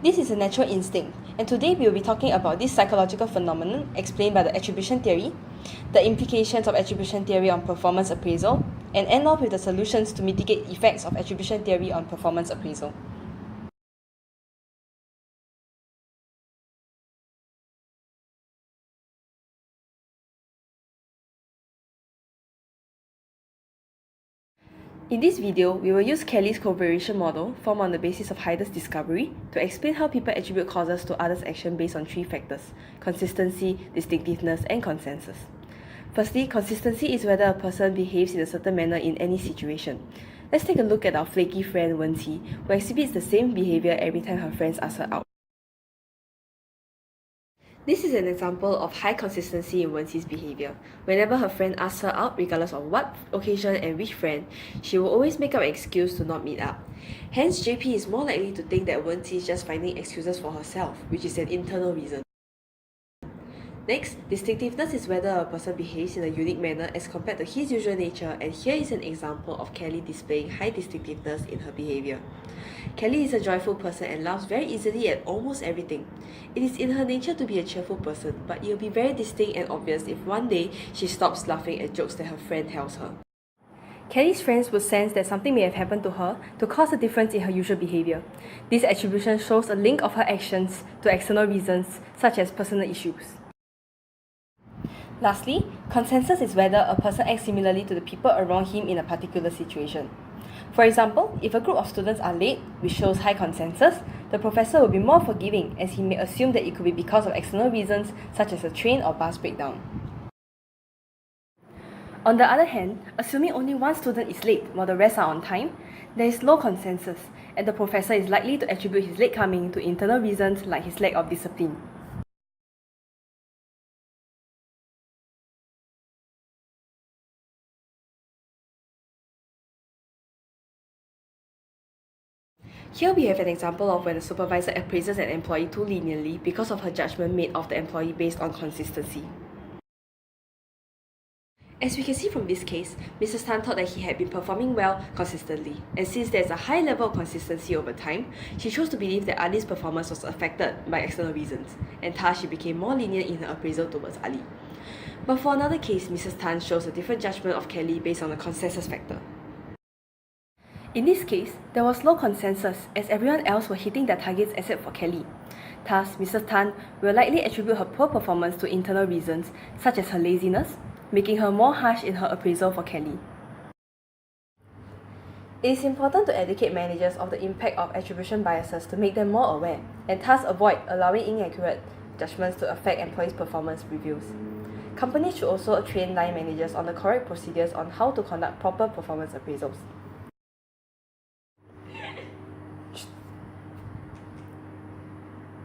This is a natural instinct, and today we will be talking about this psychological phenomenon explained by the attribution theory, the implications of attribution theory on performance appraisal, and end off with the solutions to mitigate effects of attribution theory on performance appraisal. In this video, we will use Kelly's covariation model, formed on the basis of Hyder's discovery, to explain how people attribute causes to others' action based on three factors: consistency, distinctiveness, and consensus. Firstly, consistency is whether a person behaves in a certain manner in any situation. Let's take a look at our flaky friend Wen-Qi, who exhibits the same behavior every time her friends ask her out. This is an example of high consistency in Wen-Qi's behavior. Whenever her friend asks her out, regardless of what occasion and which friend, she will always make up an excuse to not meet up. Hence, JP is more likely to think that Wen-Qi is just finding excuses for herself, which is an internal reason. Next, distinctiveness is whether a person behaves in a unique manner as compared to his usual nature, and here is an example of Kelly displaying high distinctiveness in her behavior. Kelly is a joyful person and laughs very easily at almost everything. It is in her nature to be a cheerful person, but it will be very distinct and obvious if one day she stops laughing at jokes that her friend tells her. Kelly's friends would sense that something may have happened to her to cause a difference in her usual behavior. This attribution shows a link of her actions to external reasons, such as personal issues. Lastly, consensus is whether a person acts similarly to the people around him in a particular situation. For example, if a group of students are late, which shows high consensus, the professor will be more forgiving as he may assume that it could be because of external reasons such as a train or bus breakdown. On the other hand, assuming only one student is late while the rest are on time, there is low consensus, and the professor is likely to attribute his late coming to internal reasons like his lack of discipline. Here we have an example of when a supervisor appraises an employee too leniently because of her judgment made of the employee based on consistency. As we can see from this case, Mrs. Tan thought that he had been performing well consistently, and since there is a high level of consistency over time, she chose to believe that Ali's performance was affected by external reasons, and thus she became more lenient in her appraisal towards Ali. But for another case, Mrs. Tan shows a different judgment of Kelly based on the consensus factor. In this case, there was low consensus as everyone else were hitting their targets except for Kelly. Thus, Mrs. Tan will likely attribute her poor performance to internal reasons such as her laziness, making her more harsh in her appraisal for Kelly. It is important to educate managers of the impact of attribution biases to make them more aware, and thus avoid allowing inaccurate judgments to affect employees' performance reviews. Companies should also train line managers on the correct procedures on how to conduct proper performance appraisals.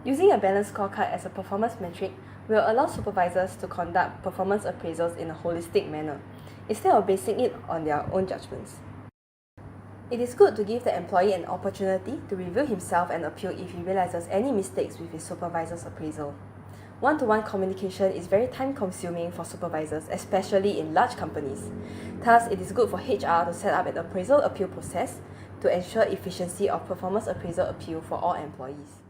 Using a balanced scorecard as a performance metric will allow supervisors to conduct performance appraisals in a holistic manner, instead of basing it on their own judgments. It is good to give the employee an opportunity to review himself and appeal if he realizes any mistakes with his supervisor's appraisal. One-to-one communication is very time-consuming for supervisors, especially in large companies. Thus, it is good for HR to set up an appraisal appeal process to ensure efficiency of performance appraisal appeal for all employees.